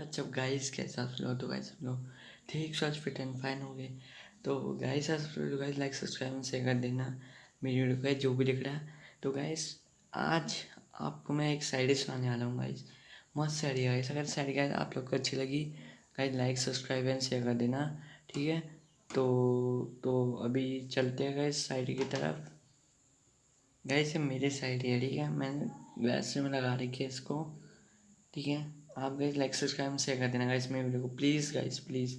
WhatsApp guys, कैसे आप लोग? तो गाइस हम लोग ठीक स्वास्थ्य फिट एंड फाइन हो गए। तो guys guys like subscribe share कर देना मेरी वीडियो को जो भी दिख रहा है। तो गाइस आज आपको मैं एक साइड सुनाने वाला हूँ गाइस, मस्त साड़ी है गाइस। अगर साड़ी गाइस आप लोग को अच्छी लगी guys like subscribe and share कर देना, ठीक है। तो अभी चलते हैं गाइस साइड की तरफ। गाइस ये मेरी साइड है, ठीक है। मैंने वैसे में लगा रखी है इसको, ठीक है। आप गाइस लाइक सब्सक्राइब शेयर कर देना गाइस मेरे वीडियो को, प्लीज़ गाइस प्लीज़।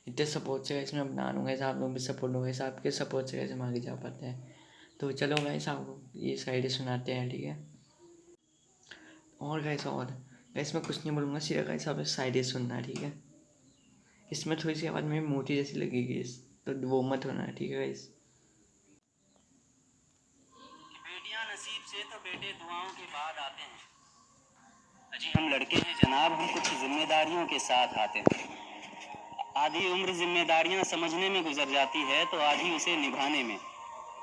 इतने सपोर्ट से गाइस मैं बना लूँगा गाइस, आप लोग भी सपोर्ट लो गाइस, आपके सपोर्ट से गाइस हम आगे जा पाते हैं। तो चलो गाइस आपको ये साइड सुनाते हैं, ठीक है। और गाइस मैं कुछ नहीं बोलूँगा, सीधा गाइस आप साइड सुनना, ठीक है। इसमें थोड़ी सी आवाज़ में मोटी जैसी लगेगी इस, तो वो मत होना, ठीक है गाइस। बेटियां नसीब से तो बेटे दुआओं के बाद आते हैं। अजी हम लड़के हैं जनाब, हम कुछ जिम्मेदारियों के साथ आते हैं। आधी उम्र जिम्मेदारियां समझने में गुजर जाती है तो आधी उसे निभाने में।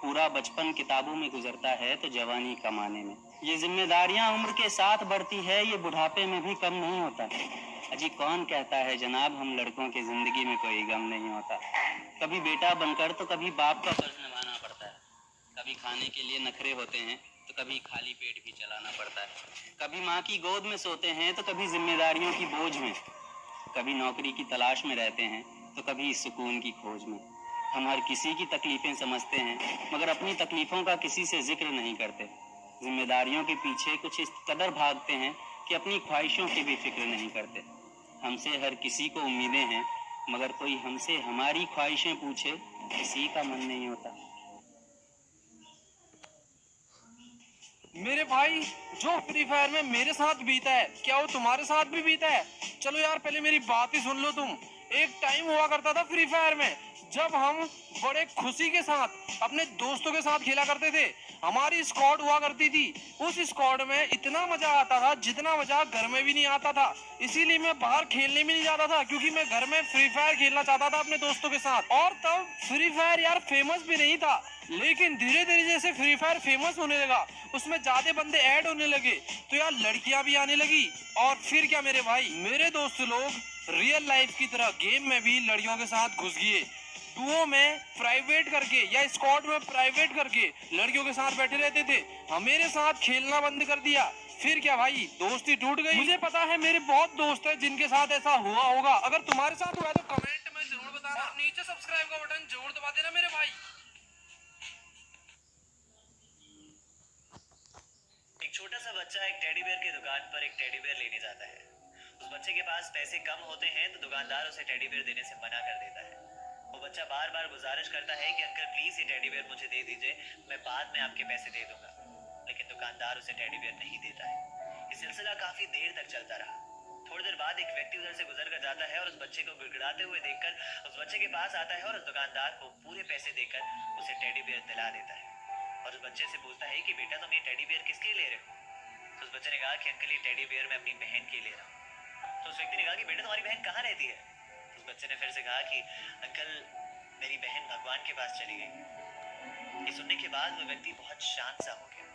पूरा बचपन किताबों में गुजरता है तो जवानी कमाने में। ये जिम्मेदारियां उम्र के साथ बढ़ती है, ये बुढ़ापे में भी कम नहीं होता। अजी कौन कहता है जनाब हम लड़कों की जिंदगी में कोई गम नहीं होता। कभी बेटा बनकर तो कभी बाप का फर्ज निभाना पड़ता है। कभी खाने के लिए नखरे होते हैं तो कभी खाली पेट भी चलाना पड़ता है। कभी माँ की गोद में सोते हैं तो कभी जिम्मेदारियों की बोझ में। कभी नौकरी की तलाश में रहते हैं तो कभी सुकून की खोज में। हम हर किसी की तकलीफें समझते हैं मगर अपनी तकलीफों का किसी से जिक्र नहीं करते। जिम्मेदारियों के पीछे कुछ इस कदर भागते हैं कि अपनी ख्वाहिशों की भी फिक्र नहीं करते। हमसे हर किसी को उम्मीदें हैं मगर कोई हमसे हमारी ख्वाहिशें पूछे किसी का मन नहीं होता। मेरे भाई, जो फ्री फायर में मेरे साथ बीता है क्या वो तुम्हारे साथ भी बीता है? चलो यार पहले मेरी बात ही सुन लो तुम। एक टाइम हुआ करता था फ्री फायर में जब हम बड़े खुशी के साथ अपने दोस्तों के साथ खेला करते थे। हमारी स्क्वाड हुआ करती थी। उस स्क्वाड में इतना मजा आता था जितना मजा घर में भी नहीं आता था। इसीलिए मैं बाहर खेलने भी नहीं जाता था क्योंकि मैं घर में फ्री फायर खेलना चाहता था अपने दोस्तों के साथ। और तब फ्री फायर यार फेमस भी नहीं था, लेकिन धीरे धीरे जैसे फ्री फायर फेमस होने लगा उसमें ज्यादा बंदे ऐड होने लगे तो यार लड़कियां भी आने लगी। और फिर क्या मेरे भाई, मेरे दोस्त लोग रियल लाइफ की तरह गेम में भी लड़कियों के साथ घुस गए। डुओ में प्राइवेट करके या स्क्वाड में प्राइवेट करके लड़कियों के साथ बैठे रहते थे। हमारे साथ खेलना बंद कर दिया। फिर क्या भाई, दोस्ती टूट गई। मुझे पता है मेरे बहुत दोस्त हैं जिनके साथ ऐसा हुआ होगा। अगर तुम्हारे साथ हुआ है तो कमेंट में जरूर बताना और नीचे सब्सक्राइब का बटन जरूर दबा देना मेरे भाई। एक छोटा सा बच्चा एक टेडी बेयर की दुकान पर एक टेडी बेयर लेने जाता है। उस बच्चे के पास पैसे कम होते हैं तो दुकानदार उसे टेडी बेयर देने से मना कर देता है। वो बच्चा बार बार गुजारिश करता है कि अंकल प्लीज ये टेडी बेयर मुझे दे दीजिए, मैं बाद में आपके पैसे दे दूंगा। लेकिन दुकानदार उसे टेडी बेयर नहीं देता है। ये सिलसिला काफी देर तक चलता रहा। थोड़ी देर बाद एक व्यक्ति उधर से गुजर कर जाता है और उस बच्चे को गिड़गिड़ाते हुए देखकर उस बच्चे के पास आता है और उस दुकानदार को पूरे पैसे देकर उसे टेडी बेयर दिला देता है। और उस बच्चे से पूछता है कि बेटा तुम ये टेडी बेयर किसके लिए ले रहे हो? तो उस बच्चे ने कहा कि अंकल ये टेडी बेयर मैं अपनी बहन के लिए ले रहा हूँ। तो उस व्यक्ति ने कहा कि बेटा तुम्हारी बहन कहाँ रहती है? तो उस बच्चे ने फिर से कहा कि अंकल मेरी बहन भगवान के पास चली गई। ये सुनने के बाद वो व्यक्ति बहुत शांत सा हो गया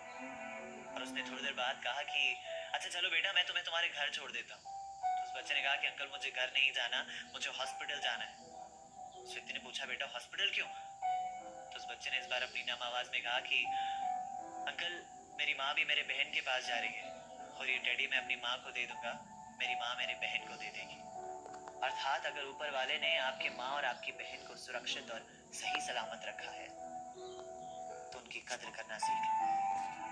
और उसने थोड़ी देर बाद कहा कि अच्छा चलो बेटा मैं तुम्हें तुम्हारे घर छोड़ देता हूँ। तो उस बच्चे ने कहा कि अंकल मुझे घर नहीं जाना, मुझे हॉस्पिटल जाना है। उस व्यक्ति ने पूछा बेटा हॉस्पिटल क्यों? तो उस बच्चे ने इस बार अपनी नम आवाज में कहा कि अंकल मेरी माँ भी मेरे बहन के पास जा रही है और ये टेडी मैं अपनी माँ को दे दूंगा, मेरी माँ मेरी बहन को दे देगी। अर्थात अगर ऊपर वाले ने आपकी माँ और आपकी बहन को सुरक्षित और सही सलामत रखा है तो उनकी कद्र करना सीख लो।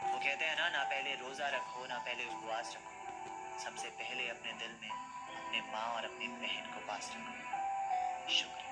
वो कहते हैं ना पहले रोजा रखो ना पहले उपवास रखो, सबसे पहले अपने दिल में अपने माँ और अपनी बहन को पास रखो। शुक्रिया।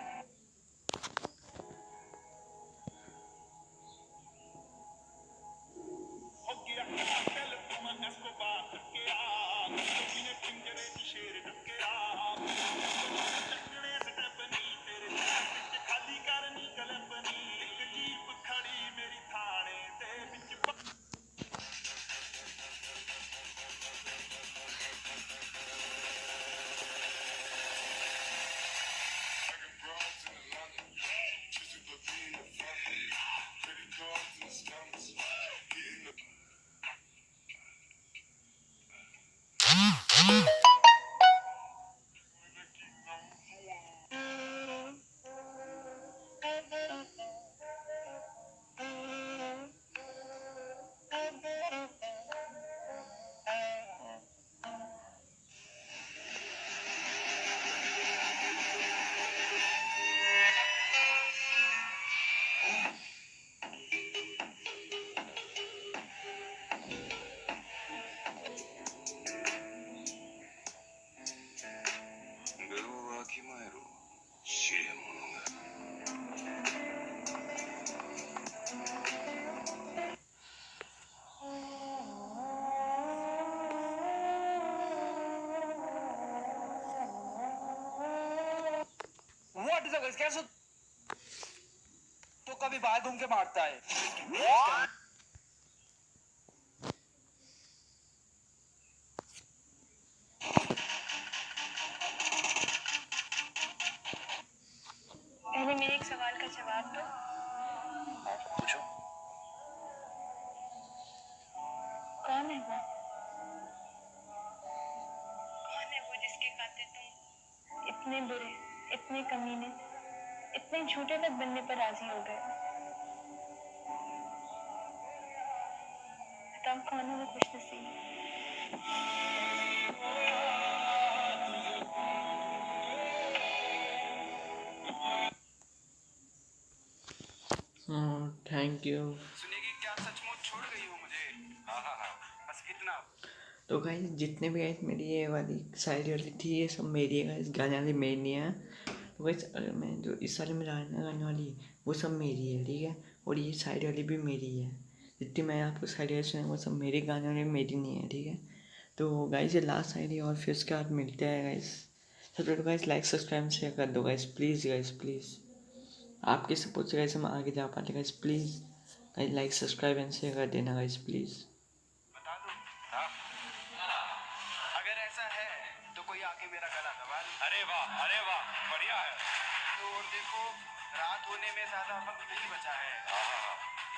きまえろ知恵者が。What is the कैसे तो कभी बाहर घूम के मारता है। पहले मेरे एक सवाल का जवाब दो। पूछो। कौन है वो? कौन है वो जिसके खातिर तुम इतने बुरे, इतने कमीने, इतने झूठे तक बनने पर राजी हो गए? बताओ कौन है वो खुशनसीब? Thank you. सुनिए क्या सचमुच छोड़ गई हो मुझे? हाँ हाँ हाँ बस इतना। तो गाइस जितने भी गाइस मेरी ये वाली शायरी वाली थी ये सब मेरी है गाइस, गाने वाली मेरी नहीं है। तो गाइस अगर मैं जो इस वाले में गाना गाने वाली वो सब मेरी है, ठीक है। और ये शायरी वाली भी मेरी है, जितनी मैं आपको शायरी सुना वो सब मेरे गाने वाली मेरी नहीं है, ठीक है। तो गाइस ये लास्ट शायरी और फिर उसके बाद मिलते हैं गाइस। सबसे पहले गाइस लाइक सब्सक्राइब शेयर कर दो गाइस, प्लीज़ गाइस प्लीज़। आपके सपोर्ट से गाइस हम आगे जा पाते guys, please guys like subscribe and share कर देना गाइस प्लीज़। बता दो। हाँ? अगर ऐसा है तो कोई आके मेरा गला दबा ले। अरे वाह बढ़िया है। तो और देखो रात होने में ज्यादा वक्त नहीं बचा है।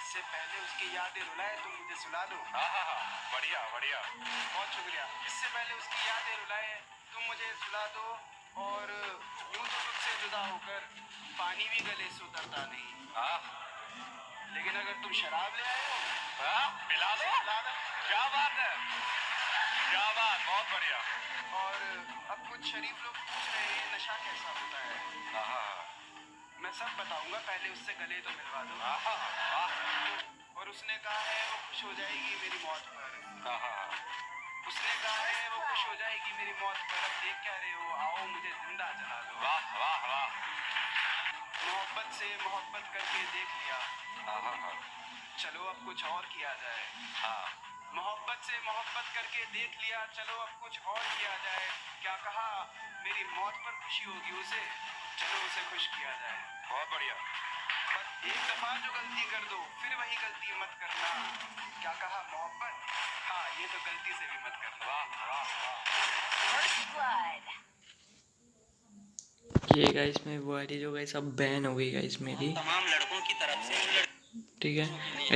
इससे पहले उसकी यादें रुलाए तुम मुझे सुला दो। बढ़िया बढ़िया बहुत शुक्रिया। इससे पहले उसकी यादें रुलाए तुम मुझे सुला दो। और यूं तो तुझसे जुदा होकर पानी भी गले से उतरता नहीं। लेकिन अगर तुम शराब ले आए हो पिला दो। क्या बात है, क्या बात, बहुत बढ़िया। और अब कुछ शरीफ लोग पूछ रहे हैं नशा कैसा होता है। मैं सब बताऊंगा, पहले उससे गले तो मिलवा दो। और उसने कहा है वो खुश हो जाएगी मेरी मौत पर। उसने कहा है वो खुश हो जाएगी मेरी मौत पर। अब देख क्या रहे हो, आओ मुझे जिंदा जला दो। वाह वाह वाह। मोहब्बत से मोहब्बत करके देख लिया, चलो अब कुछ और किया जाए। मोहब्बत से मोहब्बत करके देख लिया, चलो अब कुछ और किया जाए। क्या कहा मेरी मौत पर खुशी होगी उसे, चलो उसे खुश किया जाए। बहुत बढ़िया। बस एक दफा जो गलती कर दो फिर वही गलती मत करना। क्या कहा मोहब्बत, हाँ ये तो गलती से भी मत करना। वाह वाह वाह। ये गाइस में वो आईडी जो गाइस अब बैन हो गई गाइस मेरी, तमाम लड़कों की तरफ से ठीक है।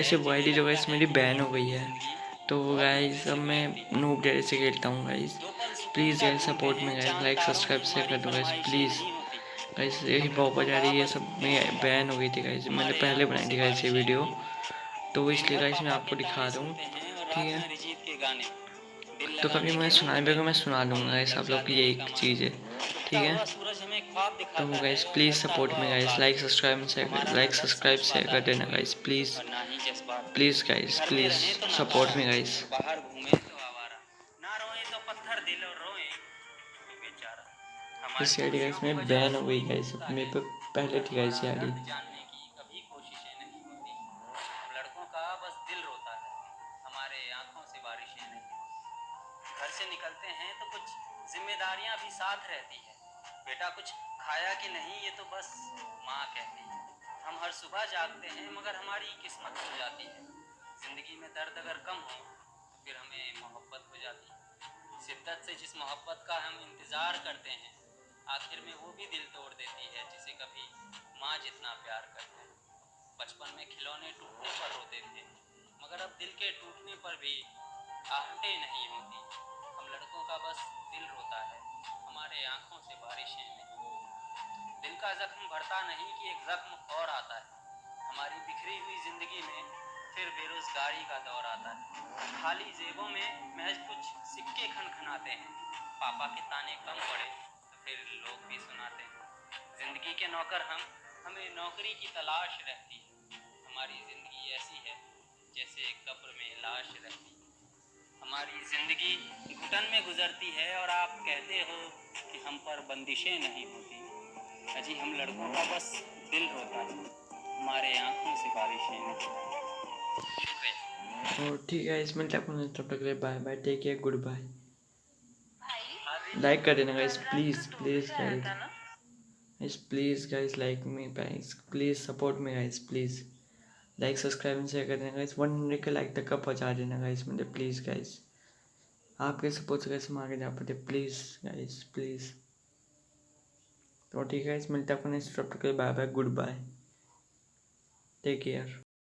ऐसे वो आईडी जो गाइस मेरी बैन हो गई है। तो गाइस अब मैं नूब डेरे से खेलता हूँ गाइस, प्लीज़ गाइस सपोर्ट में गाइस लाइक सब्सक्राइब शेयर कर दो गाइस प्लीज़। गाइस यही बहुत जा रही है सब में बैन हो गई थी गाइस, मैंने पहले बनाई थी गाइस ये वीडियो, तो इसलिए गाइस मैं आपको दिखा दूँ, ठीक है। तो कभी मैं सुना मैं सुना दूँगा गाइस आप लोग की ये एक चीज़ है, ठीक है। सूरज हमें ख्वाब तो दिखाता गाइस है, प्लीज़ उड़ता सपोर्ट हुआ में गाइस वफा लाइक है। सब्सक्राइब शेयर कर देना गाइस प्लीज़ और ना ही जज्बात। प्लीज़ गाइस घर में प्लीज़ रहें तो सपोर्ट नकारा, में गाइस। बाहर घूमे तो आवारा, ना रोए तो पत्थर दिल और रोए तो बेचारा। हमारी इस आईडी खुशियों गाइस की में वजह बैन हो गई कोई गाइस, होता मेरे है, पे पहले मगर थी गाइस ये हमारा आईडी। दर्द जानने की कभी कोशिशें नहीं होती। हम लड़कों का बस दिल रोता है, हमारे आंखों से बारिशें नहीं होती। घर से निकलते हैं तो कुछ जिम्मेदारियां भी साथ रहती है। बेटा कुछ खाया कि नहीं ये तो बस माँ कहती है। हम हर सुबह जागते हैं मगर हमारी किस्मत हो जाती है। जिंदगी में दर्द अगर कम हो तो फिर हमें मोहब्बत हो जाती है। शिद्दत से जिस मोहब्बत का हम इंतज़ार करते हैं आखिर में वो भी दिल तोड़ देती है, जिसे कभी माँ जितना प्यार करते हैं। बचपन में खिलौने टूटने पर रोते थे मगर अब दिल के टूटने पर भी आहटें नहीं होती। हम लड़कों का बस दिल रोता है, हमारे आंखों से बारिशें नहीं। दिल का जख्म भरता नहीं कि एक जख्म और आता है। हमारी बिखरी हुई जिंदगी में फिर बेरोजगारी का दौर आता है। खाली जेबों में महज कुछ सिक्के खनखनाते हैं। पापा के ताने कम पड़े तो फिर लोग भी सुनाते हैं। जिंदगी के नौकर हमें नौकरी की तलाश रहती है। हमारी जिंदगी ऐसी है जैसे कब्र में लाश रहती है। हमारी जिंदगी घुटन में गुजरती है और आप कहते हो कि हम पर बंदिशें नहीं होती। अजी हम लड़कों का बस दिल होता है, हमारे आंखों से बारिशें नहीं। शुक्रिया। और ठीक है इसमें तक तब तक bye bye, take care, good bye. Like कर देना guys, please please guys, please guys like me guys, please support me guys, please like subscribe and share कर देना गाइस। 100 के लाइक तक का पहुंचा देना गाइस मुझे, प्लीज गाइस। आपके सपोर्ट से कैसे हम आगे जा पाते, प्लीज गाइस प्लीज। तो ठीक है, मिलता है नेक्स्ट, तब तक bye bye, good bye, take care.